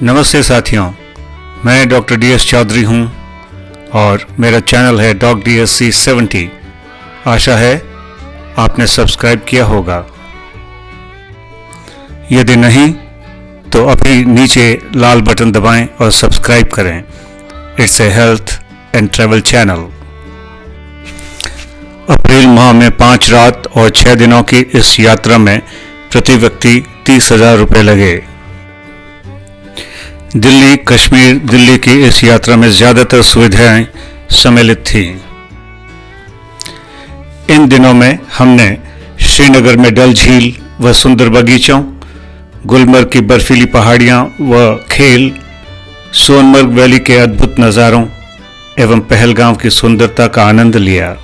नमस्ते साथियों, मैं डॉक्टर DS चौधरी हूँ और मेरा चैनल है डॉग DSC 70। आशा है आपने सब्सक्राइब किया होगा। यदि नहीं तो अभी नीचे लाल बटन दबाएं और सब्सक्राइब करें। It's a health and travel channel. अप्रैल माह में 5 रात और 6 दिनों की इस यात्रा में प्रति व्यक्ति 30,000 रुपये लगे। दिल्ली कश्मीर दिल्ली की इस यात्रा में ज़्यादातर सुविधाएं सम्मिलित थीं। इन दिनों में हमने श्रीनगर में डल झील व सुंदर बगीचों, गुलमर्ग की बर्फीली पहाड़ियां व खेल, सोनमर्ग वैली के अद्भुत नज़ारों एवं पहलगाम की सुंदरता का आनंद लिया।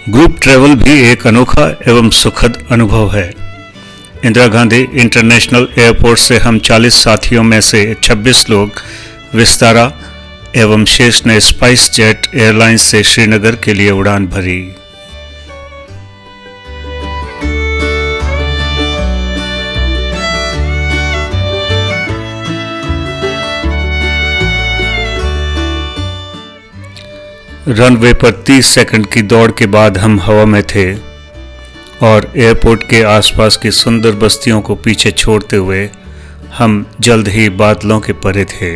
ग्रुप ट्रैवल भी एक अनोखा एवं सुखद अनुभव है। इंदिरा गांधी इंटरनेशनल एयरपोर्ट से हम 40 साथियों में से 26 लोग विस्तारा एवं शेष ने स्पाइस जेट एयरलाइंस से श्रीनगर के लिए उड़ान भरी। रनवे पर 30 सेकंड की दौड़ के बाद हम हवा में थे और एयरपोर्ट के आसपास की सुंदर बस्तियों को पीछे छोड़ते हुए हम जल्द ही बादलों के परे थे।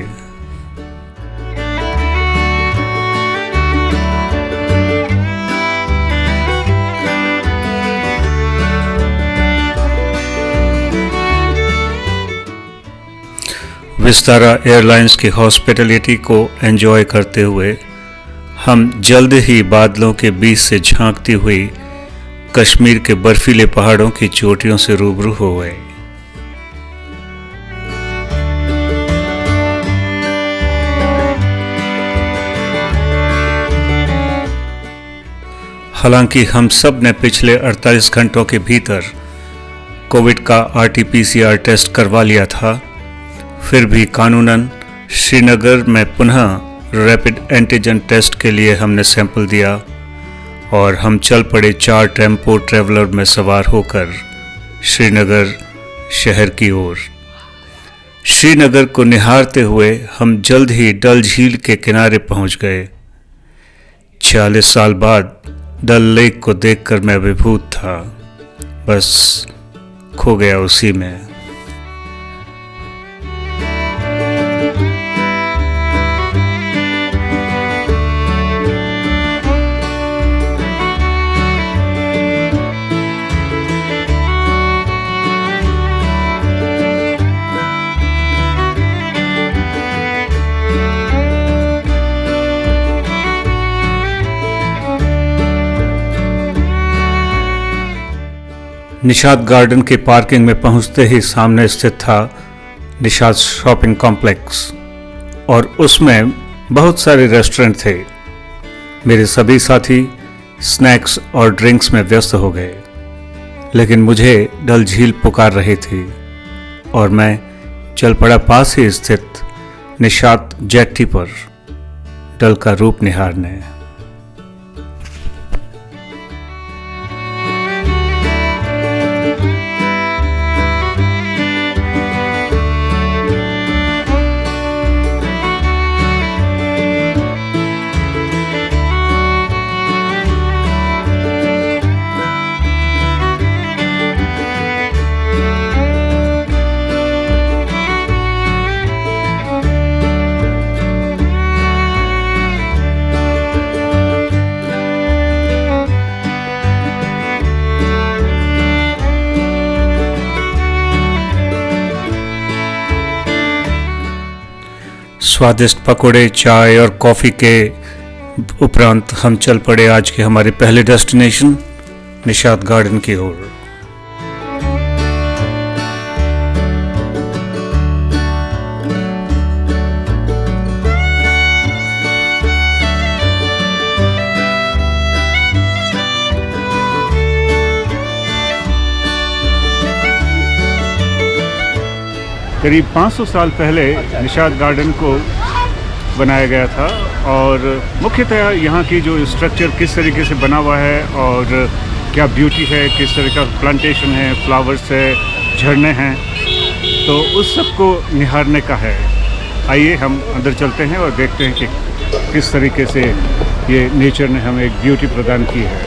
विस्तारा एयरलाइंस की हॉस्पिटैलिटी को एंजॉय करते हुए हम जल्द ही बादलों के बीच से झांकती हुई कश्मीर के बर्फीले पहाड़ों की चोटियों से रूबरू हो गए। हालांकि हम सब ने पिछले 48 घंटों के भीतर कोविड का RT-PCR टेस्ट करवा लिया था, फिर भी कानूनन श्रीनगर में पुनः रैपिड एंटीजन टेस्ट के लिए हमने सैंपल दिया और हम चल पड़े 4 टेम्पो ट्रैवलर में सवार होकर श्रीनगर शहर की ओर। श्रीनगर को निहारते हुए हम जल्द ही डल झील के किनारे पहुंच गए। 40 साल बाद डल लेक को देखकर मैं अभिभूत था, बस खो गया उसी में। निशात गार्डन के पार्किंग में पहुंचते ही सामने स्थित था निशात शॉपिंग कॉम्प्लेक्स और उसमें बहुत सारे रेस्टोरेंट थे। मेरे सभी साथी स्नैक्स और ड्रिंक्स में व्यस्त हो गए, लेकिन मुझे डल झील पुकार रही थी और मैं चल पड़ा पास ही स्थित निशात जेट्टी पर डल का रूप निहारने। स्वादिष्ट पकोड़े, चाय और कॉफ़ी के उपरांत हम चल पड़े आज के हमारे पहले डेस्टिनेशन निशात गार्डन की ओर। करीब 500 साल पहले निशात गार्डन को बनाया गया था और मुख्यतः यहाँ की जो स्ट्रक्चर किस तरीके से बना हुआ है और क्या ब्यूटी है, किस तरह का प्लांटेशन है, फ्लावर्स है, झरने हैं, तो उस सब को निहारने का है। आइए हम अंदर चलते हैं और देखते हैं कि किस तरीके से ये नेचर ने हमें एक ब्यूटी प्रदान की है।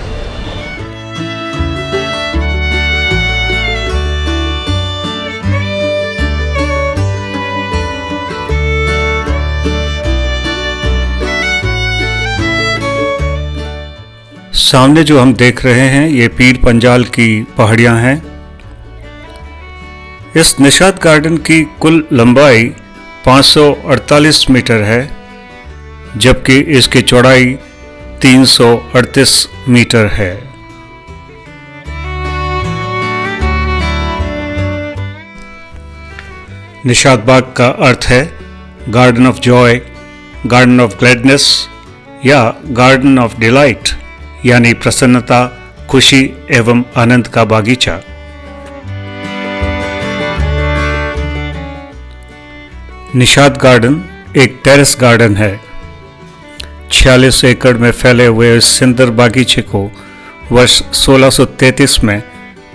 सामने जो हम देख रहे हैं ये पीर पंजाल की पहाड़ियां हैं। इस निशात गार्डन की कुल लंबाई 548 मीटर है, जबकि इसकी चौड़ाई 338 मीटर है। निशात बाग का अर्थ है garden of Joy, garden of gladness या गार्डन ऑफ डिलाइट, यानी प्रसन्नता, खुशी एवं आनंद का बागीचा। निशात गार्डन एक टेरेस गार्डन है। 46 एकड़ में फैले हुए इस सुंदर बागीचे को वर्ष 1633 में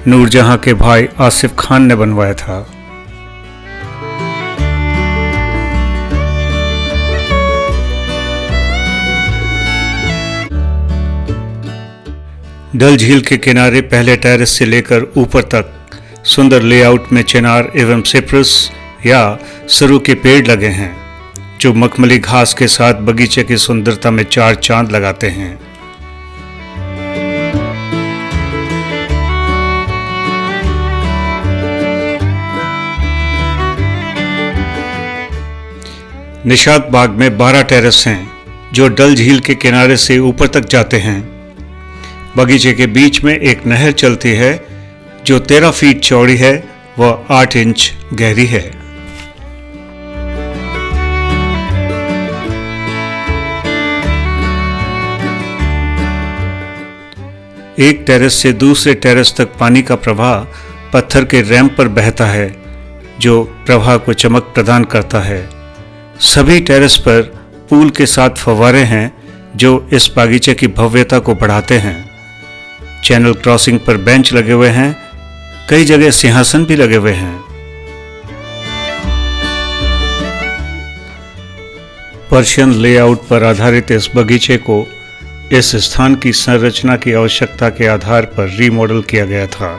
नूरजहां के भाई आसिफ खान ने बनवाया था। डल झील के किनारे पहले टेरेस से लेकर ऊपर तक सुंदर लेआउट में चिनार एवं सिप्रस या सरू के पेड़ लगे हैं, जो मखमली घास के साथ बगीचे की सुंदरता में चार चांद लगाते हैं। निशात बाग में 12 टेरेस हैं, जो डल झील के किनारे से ऊपर तक जाते हैं। बगीचे के बीच में एक नहर चलती है, जो 13 फीट चौड़ी है व 8 इंच गहरी है। एक टेरेस से दूसरे टेरेस तक पानी का प्रवाह पत्थर के रैंप पर बहता है, जो प्रवाह को चमक प्रदान करता है। सभी टेरेस पर पूल के साथ फव्वारे हैं, जो इस बागीचे की भव्यता को बढ़ाते हैं। चैनल क्रॉसिंग पर बेंच लगे हुए हैं, कई जगह सिंहासन भी लगे हुए हैं। पर्शियन लेआउट पर आधारित इस बगीचे को इस स्थान की संरचना की आवश्यकता के आधार पर रीमॉडल किया गया था।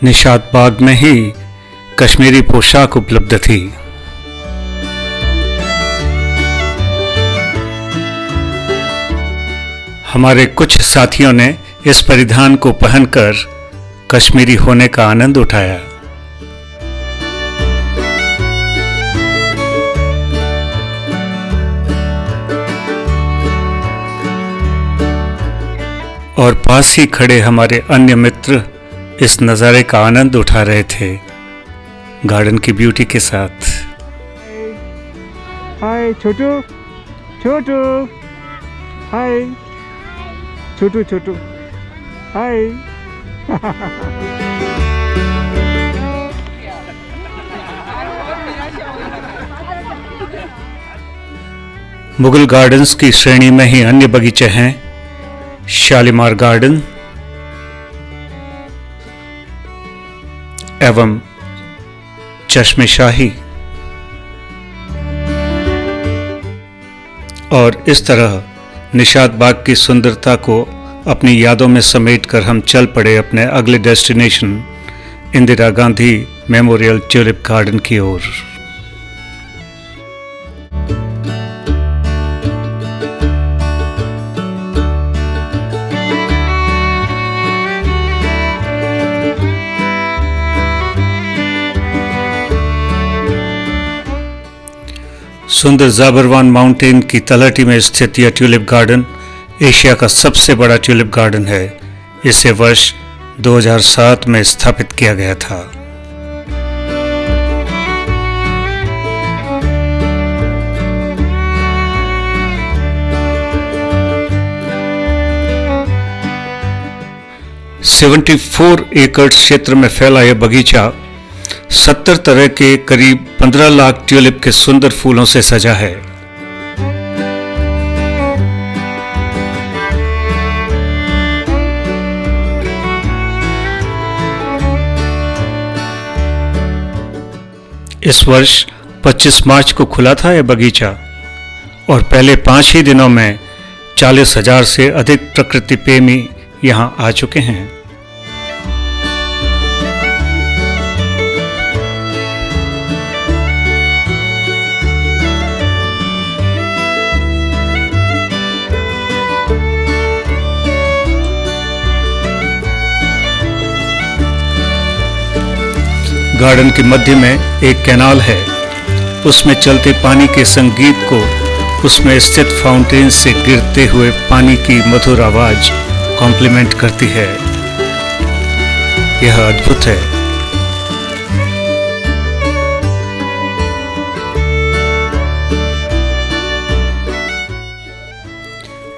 निशात बाग में ही कश्मीरी पोशाक उपलब्ध थी। हमारे कुछ साथियों ने इस परिधान को पहनकर कश्मीरी होने का आनंद उठाया। और पास ही खड़े हमारे अन्य मित्र इस नज़ारे का आनंद उठा रहे थे गार्डन की ब्यूटी के साथ। हाय छोटू, छोटू, हाय छोटू, छोटू, हाय। मुगल गार्डन्स की श्रेणी में ही अन्य बगीचे हैं। शालीमार गार्डन एवं चश्मे शाही। और इस तरह निशात बाग की सुंदरता को अपनी यादों में समेटकर हम चल पड़े अपने अगले destination Indira Gandhi memorial tulip garden की ओर। सुंदर ज़ाबरवान माउंटेन की तलहटी में स्थित यह ट्यूलिप गार्डन एशिया का सबसे बड़ा ट्यूलिप गार्डन है। इसे वर्ष 2007 में स्थापित किया गया था। ...74 एकड़ क्षेत्र में फैला यह बगीचा 70 तरह के करीब 15 लाख ट्यूलिप के सुंदर फूलों से सजा है। इस वर्ष 25 मार्च को खुला था यह बगीचा और पहले 5 ही दिनों में 40,000 से अधिक प्रकृति प्रेमी यहां आ चुके हैं। गार्डन के मध्य में एक कैनाल है। उसमें चलते पानी के संगीत को उसमें स्थित फाउंटेन से गिरते हुए पानी की मधुर आवाज कॉम्प्लीमेंट करती है। यह अद्भुत है।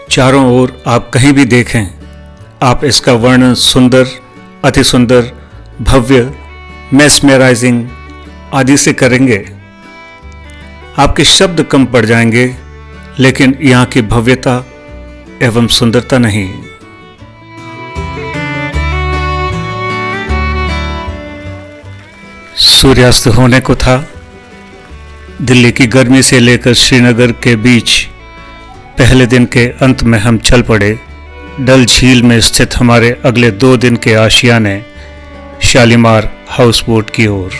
चारों ओर आप कहीं भी देखें, आप इसका वर्णन सुंदर, अति सुंदर, भव्य, मेस्मेराइजिंग आदि से करेंगे। आपके शब्द कम पड़ जाएंगे, लेकिन यहाँ की भव्यता एवं सुंदरता नहीं। सूर्यास्त होने को था। दिल्ली की गर्मी से लेकर श्रीनगर के बीच पहले दिन के अंत में हम चल पड़े डल झील में स्थित हमारे अगले 2 दिन के आशियाने शालीमार हाउस बोट की ओर।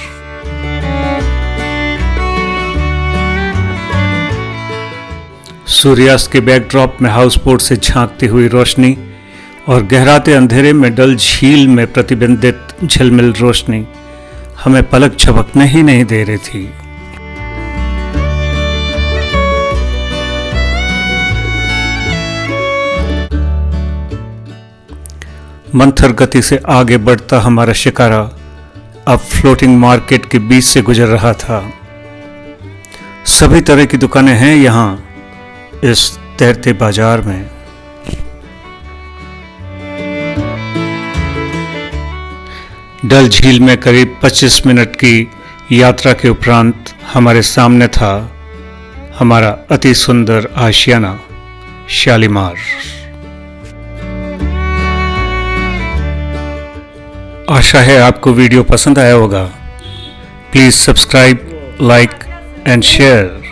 सूर्यास्त के बैकड्रॉप में हाउस बोट से झांकती हुई रोशनी और गहराते अंधेरे में डल झील में प्रतिबिंबित झिलमिल रोशनी हमें पलक झपकने ही नहीं दे रही थी। मंथर गति से आगे बढ़ता हमारा शिकारा अब फ्लोटिंग मार्केट के बीच से गुजर रहा था। सभी तरह की दुकानें हैं यहाँ इस तैरते बाजार में। डल झील में करीब 25 मिनट की यात्रा के उपरांत हमारे सामने था हमारा अति सुंदर आशियाना शालीमार। आशा है आपको वीडियो पसंद आया होगा। Please subscribe, like and share.